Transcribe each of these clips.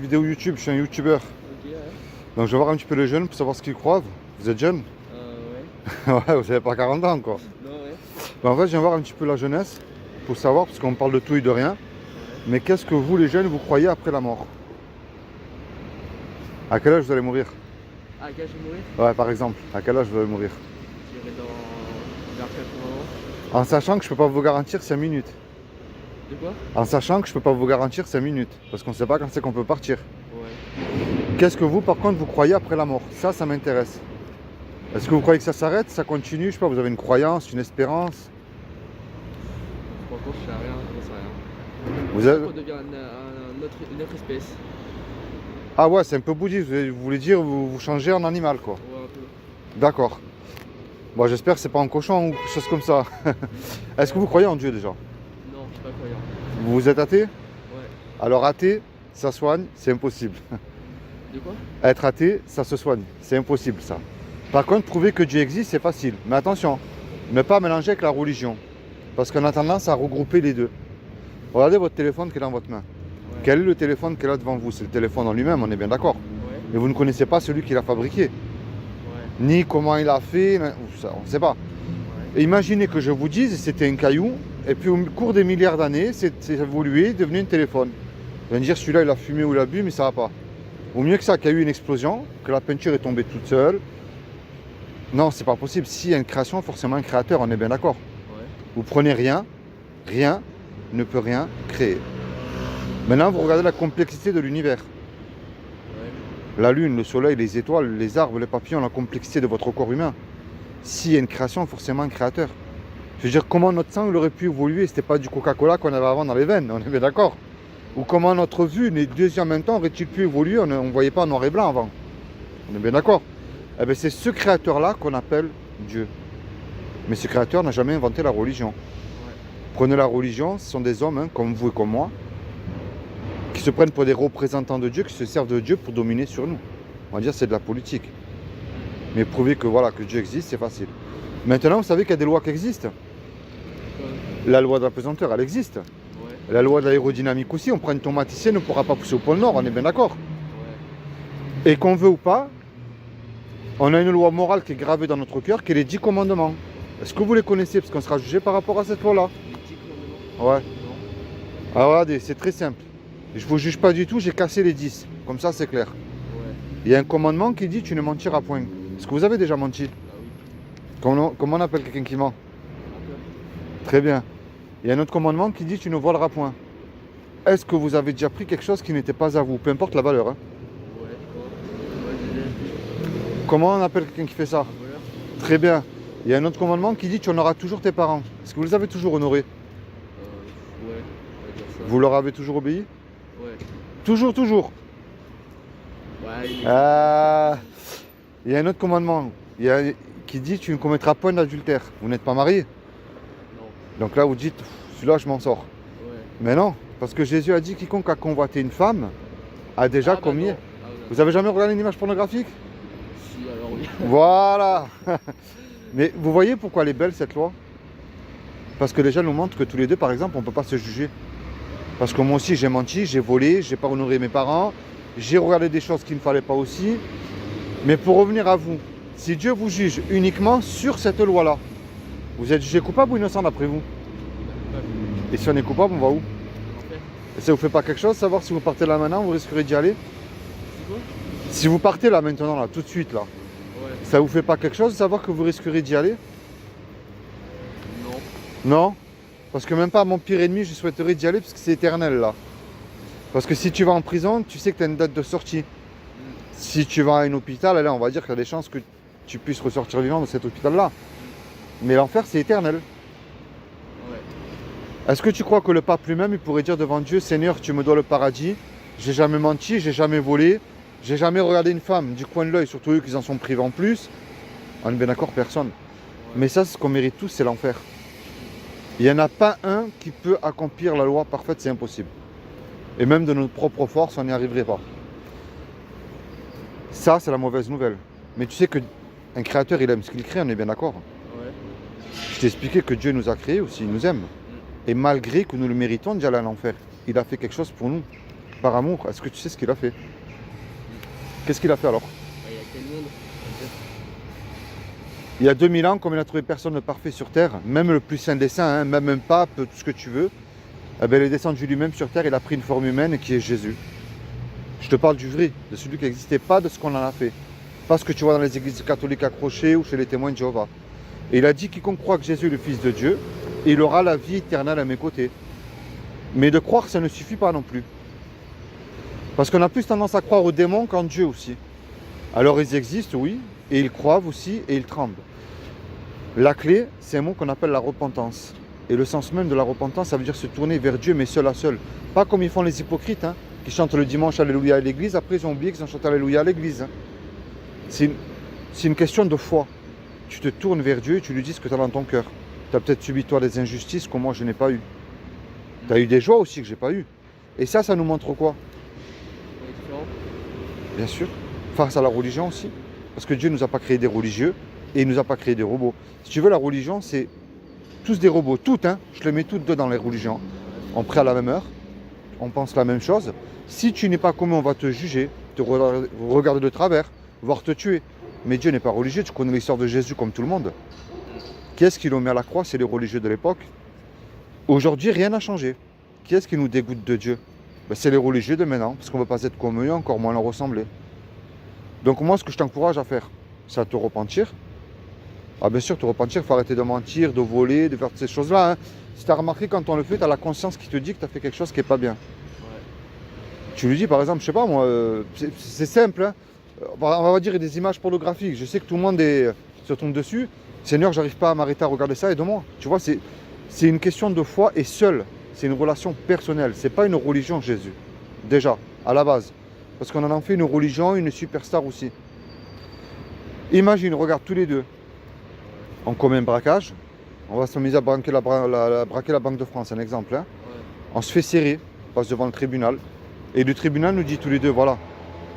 vidéo YouTube, je suis un youtubeur. Ok, ouais. Donc je vais voir un petit peu les jeunes pour savoir ce qu'ils croient. Vous êtes jeunes? Ouais. Ouais, vous avez pas 40 ans quoi. Non, ouais. Ben, en fait, je viens voir un petit peu la jeunesse pour savoir, parce qu'on parle de tout et de rien. Mais qu'est-ce que vous, les jeunes, vous croyez après la mort? À quel âge vous allez mourir? Ah, quel âge je vais mourir? Ouais, par exemple, à quel âge vous allez mourir? J'irai vers 80 ans. En sachant que je peux pas vous garantir 5 minutes. De quoi? En sachant que je peux pas vous garantir 5 minutes. Parce qu'on sait pas quand c'est qu'on peut partir. Ouais. Qu'est-ce que vous, par contre, vous croyez après la mort? Ça m'intéresse. Est-ce que vous croyez que ça s'arrête, ça continue? Je sais pas, vous avez une croyance, une espérance? Par contre, je sais rien, je sais rien. Vous avez... On devient une autre espèce. Ah ouais, c'est un peu bouddhiste. Vous voulez dire vous changez en animal, quoi. Ouais, un peu. D'accord. Bon, j'espère que c'est pas un cochon ou quelque chose comme ça. Est-ce que vous croyez en Dieu déjà? Non, je suis pas croyant. Vous êtes athée? Ouais. Alors athée, ça soigne, c'est impossible. De quoi? Être athée, ça se soigne, c'est impossible ça. Par contre, prouver que Dieu existe, c'est facile. Mais attention, ne pas mélanger avec la religion. Parce qu'on a tendance à regrouper les deux. Regardez votre téléphone qui est dans votre main. Ouais. Quel est le téléphone qui est là devant vous? C'est le téléphone en lui-même, on est bien d'accord. Ouais. Mais vous ne connaissez pas celui qui l'a fabriqué. Ouais. Ni comment il a fait, on ne sait pas. Ouais. Et imaginez que je vous dise c'était un caillou, et puis au cours des milliards d'années, c'est évolué, devenu un téléphone. Vous allez me dire celui-là il a fumé ou il a bu, mais ça va pas. Au mieux que ça, qu'il y a eu une explosion, que la peinture est tombée toute seule. Non, c'est pas possible. S'il y a une création, forcément un créateur, on est bien d'accord. Ouais. Vous prenez rien, rien ne peut rien créer. Maintenant, vous regardez la complexité de l'univers. Ouais. La lune, le soleil, les étoiles, les arbres, les papillons, la complexité de votre corps humain. S'il y a une création, forcément un créateur. Je veux dire, comment notre sang il aurait pu évoluer? C'était pas du Coca-Cola qu'on avait avant dans les veines, on est bien d'accord. Ou comment notre vue, les deux yeux en même temps, aurait-il pu évoluer? On ne voyait pas en noir et blanc avant. On est bien d'accord. Eh bien, c'est ce créateur-là qu'on appelle Dieu. Mais ce créateur n'a jamais inventé la religion. Ouais. Prenez la religion, ce sont des hommes, hein, comme vous et comme moi, qui se prennent pour des représentants de Dieu, qui se servent de Dieu pour dominer sur nous. On va dire que c'est de la politique. Mais prouver que, voilà, que Dieu existe, c'est facile. Maintenant, vous savez qu'il y a des lois qui existent. Ouais. La loi de la pesanteur, elle existe. Ouais. La loi de l'aérodynamique aussi. On prend une tomate ici, elle ne pourra pas pousser au pôle Nord, on est bien d'accord. Ouais. Et qu'on veut ou pas, on a une loi morale qui est gravée dans notre cœur, qui est les 10 commandements. Est-ce que vous les connaissez? Parce qu'on sera jugé par rapport à cette loi-là. Les 10 commandements? Ouais. Non. Alors regardez, c'est très simple. Je ne vous juge pas du tout, j'ai cassé les 10. Comme ça, c'est clair. Ouais. Il y a un commandement qui dit tu ne mentiras point. Est-ce que vous avez déjà menti? Ah oui. Comment on appelle quelqu'un qui ment? Un peu. Très bien. Il y a un autre commandement qui dit tu ne voleras point. Est-ce que vous avez déjà pris quelque chose qui n'était pas à vous? Peu importe la valeur. Hein. Ouais, quoi? Ouais, j'ai déjà vu. Comment on appelle quelqu'un qui fait ça? Un voleur? Très bien. Il y a un autre commandement qui dit tu honoreras toujours tes parents. Est-ce que vous les avez toujours honorés? Ouais, on va dire ça. Vous leur avez toujours obéi? Ouais. Toujours, toujours. Ouais, Il y a un autre commandement qui dit tu ne commettras point d'adultère. Vous n'êtes pas marié. Non. Donc là vous dites celui-là je m'en sors. Ouais. Mais non, parce que Jésus a dit quiconque a convoité une femme a déjà Ah, bah commis. non. Ah, non. Vous avez jamais regardé une image pornographique? Si, alors oui. Voilà. Mais vous voyez pourquoi elle est belle cette loi? Parce que les gens nous montrent que tous les deux par exemple on ne peut pas se juger. Parce que moi aussi j'ai menti, j'ai volé, j'ai pas honoré mes parents, j'ai regardé des choses qu'il ne fallait pas aussi. Mais pour revenir à vous, si Dieu vous juge uniquement sur cette loi-là, vous êtes jugé coupable ou innocent d'après vous? Et si on est coupable, on va où? Enfer. Et ça vous fait pas quelque chose, savoir si vous partez là maintenant, vous risquerez d'y aller? C'est quoi? Si vous partez là maintenant, là, tout de suite là, Ouais. ça vous fait pas quelque chose de savoir que vous risquerez d'y aller? Non. Non? Parce que même pas à mon pire ennemi, je souhaiterais d'y aller parce que c'est éternel là. Parce que si tu vas en prison, tu sais que tu as une date de sortie. Si tu vas à un hôpital, là on va dire qu'il y a des chances que tu puisses ressortir vivant de cet hôpital-là. Mais l'enfer c'est éternel. Ouais. Est-ce que tu crois que le pape lui-même, il pourrait dire devant Dieu, Seigneur, tu me dois le paradis, j'ai jamais menti, j'ai jamais volé, j'ai jamais regardé une femme du coin de l'œil, surtout eux qui en sont privés en plus. On est bien d'accord, personne. Ouais. Mais ça, c'est ce qu'on mérite tous, c'est l'enfer. Il n'y en a pas un qui peut accomplir la loi parfaite, c'est impossible. Et même de notre propre force, on n'y arriverait pas. Ça, c'est la mauvaise nouvelle. Mais tu sais qu'un créateur, il aime ce qu'il crée, on est bien d'accord. Ouais. Je t'ai expliqué que Dieu nous a créés aussi, il nous aime. Et malgré que nous le méritons d'y aller à l'enfer, il a fait quelque chose pour nous. par amour. Est-ce que tu sais ce qu'il a fait? Qu'est-ce qu'il a fait alors? Il y a quel monde? Il y a 2000 ans, comme il a trouvé personne de parfait sur terre, même le plus saint des saints, hein, même un pape, tout ce que tu veux, eh ben, il est descendu lui-même sur terre, il a pris une forme humaine qui est Jésus. Je te parle du vrai, de celui qui n'existait pas, de ce qu'on en a fait. Pas ce que tu vois dans les églises catholiques accrochées ou chez les témoins de Jéhovah. Et il a dit quiconque croit que Jésus est le Fils de Dieu, il aura la vie éternelle à mes côtés. Mais de croire, ça ne suffit pas non plus. Parce qu'on a plus tendance à croire aux démons qu'en Dieu aussi. Alors ils existent, oui, et ils croient aussi, et ils tremblent. La clé, c'est un mot qu'on appelle la repentance. Et le sens même de la repentance, ça veut dire se tourner vers Dieu, mais seul à seul. Pas comme ils font les hypocrites, hein, qui chantent le dimanche Alléluia à l'église, après ils ont oublié qu'ils ont chanté Alléluia à l'église. Hein. C'est une question de foi. Tu te tournes vers Dieu et tu lui dis ce que tu as dans ton cœur. Tu as peut-être subi toi des injustices que moi je n'ai pas eu. Tu as eu des joies aussi que j'ai pas eu. Et ça nous montre quoi? On est différents. Bien sûr. Face à la religion aussi. Parce que Dieu ne nous a pas créé des religieux et il ne nous a pas créé des robots. Si tu veux, la religion, c'est tous des robots. Toutes, hein. Je les mets toutes dedans, les religions. On prie à la même heure. On pense la même chose. Si tu n'es pas comme eux, on va te juger, te regarder de travers, voire te tuer. Mais Dieu n'est pas religieux. Tu connais l'histoire de Jésus comme tout le monde. Qui est-ce qui l'ont mis à la croix? C'est les religieux de l'époque. Aujourd'hui, rien n'a changé. Qui est-ce qui nous dégoûte de Dieu? Ben, c'est les religieux de maintenant, parce qu'on ne veut pas être comme eux, encore moins leur ressembler. Donc moi, ce que je t'encourage à faire, c'est à te repentir. Ah bien sûr, te repentir, il faut arrêter de mentir, de voler, de faire ces choses-là. Hein. Si tu as remarqué, quand on le fait, tu as la conscience qui te dit que tu as fait quelque chose qui n'est pas bien. Ouais. Tu lui dis, par exemple, je sais pas moi, c'est simple, hein. On va dire des images pornographiques. Je sais que tout le monde se tombe dessus. Seigneur, j'arrive pas à m'arrêter à regarder ça, aide-moi. Tu vois, c'est une question de foi et seul. C'est une relation personnelle. C'est pas une religion, Jésus. Déjà, à la base. Parce qu'on en fait une religion, une superstar aussi. Imagine, regarde tous les deux. On commet un braquage. On va se mettre à braquer la Banque de France, un exemple. Hein. Ouais. On se fait serrer, on passe devant le tribunal. Et le tribunal nous dit tous les deux, voilà,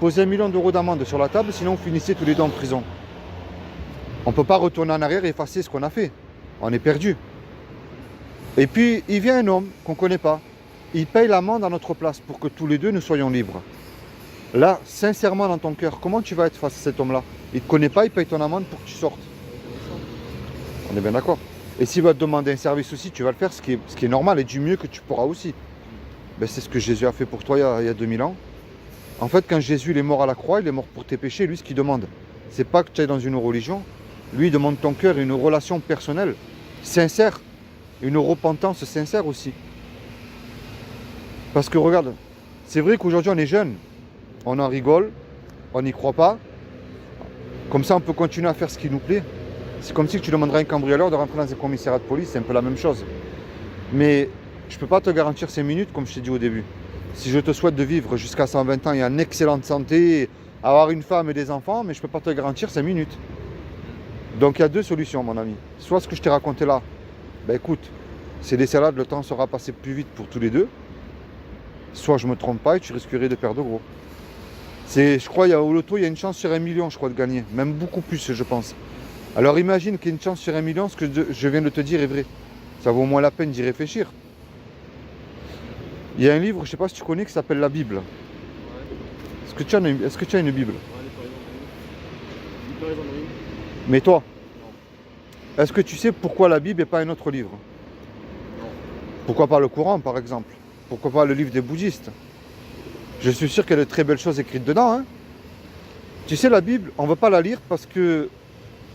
posez 1 million d'euros d'amende sur la table, sinon vous finissez tous les deux en prison. On ne peut pas retourner en arrière et effacer ce qu'on a fait. On est perdu. Et puis, il vient un homme qu'on ne connaît pas. Il paye l'amende à notre place pour que tous les deux nous soyons libres. Là, sincèrement dans ton cœur, comment tu vas être face à cet homme-là? Il ne te connaît pas, il paye ton amende pour que tu sortes. On est bien d'accord. Et s'il va te demander un service aussi, tu vas le faire, ce qui est normal et du mieux que tu pourras aussi. Ben, c'est ce que Jésus a fait pour toi il y a 2000 ans. En fait, quand Jésus il est mort à la croix, il est mort pour tes péchés. Lui, ce qu'il demande, c'est pas que tu ailles dans une religion. Lui, il demande ton cœur, une relation personnelle, sincère, une repentance sincère aussi. Parce que regarde, c'est vrai qu'aujourd'hui on est jeunes, on en rigole, on n'y croit pas. Comme ça, on peut continuer à faire ce qui nous plaît. C'est comme si tu demanderais à un cambrioleur de rentrer dans un commissariat de police, c'est un peu la même chose. Mais je ne peux pas te garantir 5 minutes, comme je t'ai dit au début. Si je te souhaite de vivre jusqu'à 120 ans et en excellente santé, avoir une femme et des enfants, mais je ne peux pas te garantir 5 minutes. Donc il y a 2 solutions, mon ami. Soit ce que je t'ai raconté là, ben écoute, c'est des salades, le temps sera passé plus vite pour tous les deux. Soit je ne me trompe pas et tu risquerais de perdre gros. Je crois, au loto, il y a une chance sur 1 million, je crois, de gagner. Même beaucoup plus, je pense. Alors imagine qu'il y a une chance sur 1 million, ce que je viens de te dire est vrai. Ça vaut au moins la peine d'y réfléchir. Il y a un livre, je ne sais pas si tu connais, qui s'appelle la Bible. Ouais. Est-ce que tu as une Bible? Ouais, les livres en ligne. Mais toi, Non. est-ce que tu sais pourquoi la Bible et pas un autre livre? Non. Pourquoi pas le Coran, par exemple? Pourquoi pas le livre des bouddhistes? Je suis sûr qu'il y a de très belles choses écrites dedans. Hein. Tu sais, la Bible, on ne veut pas la lire parce que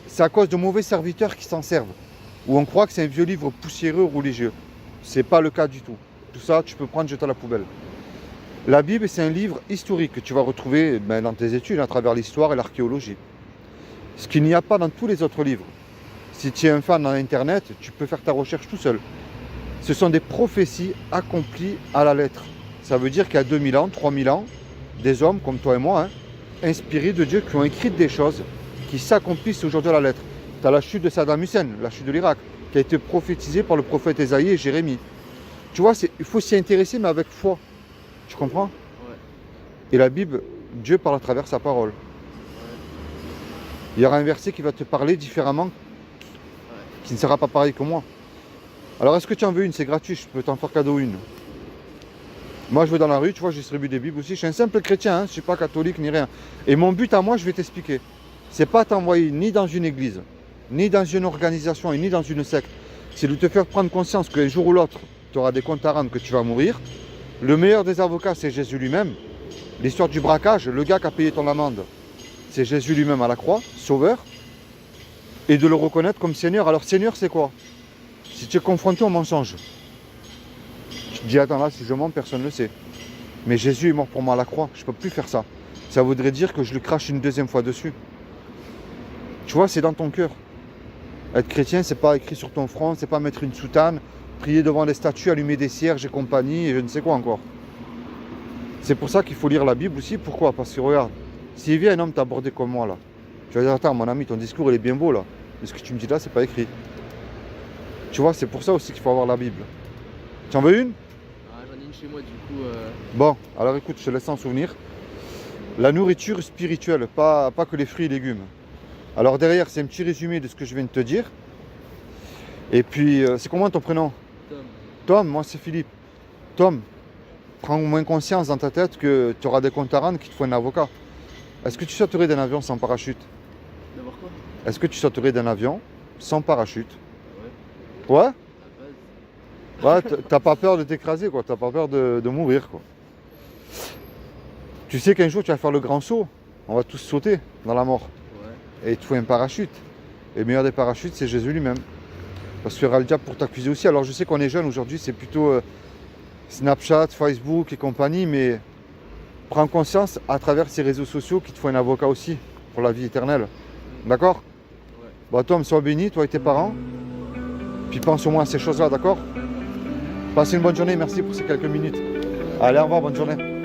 c'est à cause de mauvais serviteurs qui s'en servent. Ou on croit que c'est un vieux livre poussiéreux ou religieux. C'est pas le cas du tout. Tout ça, tu peux prendre, jeter à la poubelle. La Bible, c'est un livre historique que tu vas retrouver dans tes études à travers l'histoire et l'archéologie. Ce qu'il n'y a pas dans tous les autres livres. Si tu es un fan dans Internet, tu peux faire ta recherche tout seul. Ce sont des prophéties accomplies à la lettre. Ça veut dire qu'il y a 2000 ans, 3000 ans, des hommes comme toi et moi, hein, inspirés de Dieu, qui ont écrit des choses qui s'accomplissent aujourd'hui à la lettre. Tu as la chute de Saddam Hussein, la chute de l'Irak, qui a été prophétisée par le prophète Ésaïe et Jérémie. Tu vois, il faut s'y intéresser, mais avec foi. Tu comprends? Ouais. Et la Bible, Dieu parle à travers sa parole. Ouais. Il y aura un verset qui va te parler différemment, Ouais. qui ne sera pas pareil que moi. Alors, est-ce que tu en veux une? C'est gratuit, je peux t'en faire cadeau une. Moi, je vais dans la rue, tu vois, je distribue des Bibles aussi. Je suis un simple chrétien, hein, je ne suis pas catholique ni rien. Et mon but à moi, je vais t'expliquer. C'est pas t'envoyer ni dans une église, ni dans une organisation, et ni dans une secte. C'est de te faire prendre conscience qu'un jour ou l'autre, tu auras des comptes à rendre, que tu vas mourir. Le meilleur des avocats, c'est Jésus lui-même. L'histoire du braquage, le gars qui a payé ton amende, c'est Jésus lui-même à la croix, sauveur. Et de le reconnaître comme Seigneur. Alors Seigneur, c'est quoi? Si tu es confronté au mensonge, tu te dis, attends là, si je mens, personne ne le sait. Mais Jésus est mort pour moi à la croix, je ne peux plus faire ça. Ça voudrait dire que je le crache une deuxième fois dessus. Tu vois, c'est dans ton cœur. Être chrétien, c'est pas écrit sur ton front, c'est pas mettre une soutane, prier devant les statues, allumer des cierges et compagnie, et je ne sais quoi encore. C'est pour ça qu'il faut lire la Bible aussi. Pourquoi? Parce que regarde, s'il vient un homme t'aborder comme moi là, tu vas dire, attends mon ami, ton discours il est bien beau là, mais ce que tu me dis là, c'est pas écrit. Tu vois, c'est pour ça aussi qu'il faut avoir la Bible. Tu en veux une? Ah, j'en ai une chez moi, du coup. Bon, alors écoute, je te laisse en souvenir. La nourriture spirituelle, pas que les fruits et légumes. Alors derrière, c'est un petit résumé de ce que je viens de te dire. Et puis, c'est comment ton prénom? Tom. Tom, moi c'est Philippe. Tom, prends au moins conscience dans ta tête que tu auras des comptes à rendre, qu'il te faut un avocat. Est-ce que tu sauterais d'un avion sans parachute? D'abord quoi? Est-ce que tu sauterais d'un avion sans parachute? Ouais. Ouais? À la base. Ouais, t'as pas peur de t'écraser, quoi. T'as pas peur de mourir, quoi. Tu sais qu'un jour tu vas faire le grand saut. On va tous sauter dans la mort. Ouais. Et il te faut un parachute. Et le meilleur des parachutes, c'est Jésus lui-même. Parce qu'il y aura le diable pour t'accuser aussi. Alors je sais qu'on est jeune aujourd'hui, c'est plutôt Snapchat, Facebook et compagnie, mais prends conscience à travers ces réseaux sociaux qu'il te faut un avocat aussi pour la vie éternelle. D'accord? Ouais. Bon, Tom, sois béni, toi et tes parents. Puis pense au moins à ces choses-là, d'accord? Passez une bonne journée, merci pour ces quelques minutes. Allez, au revoir, bonne journée.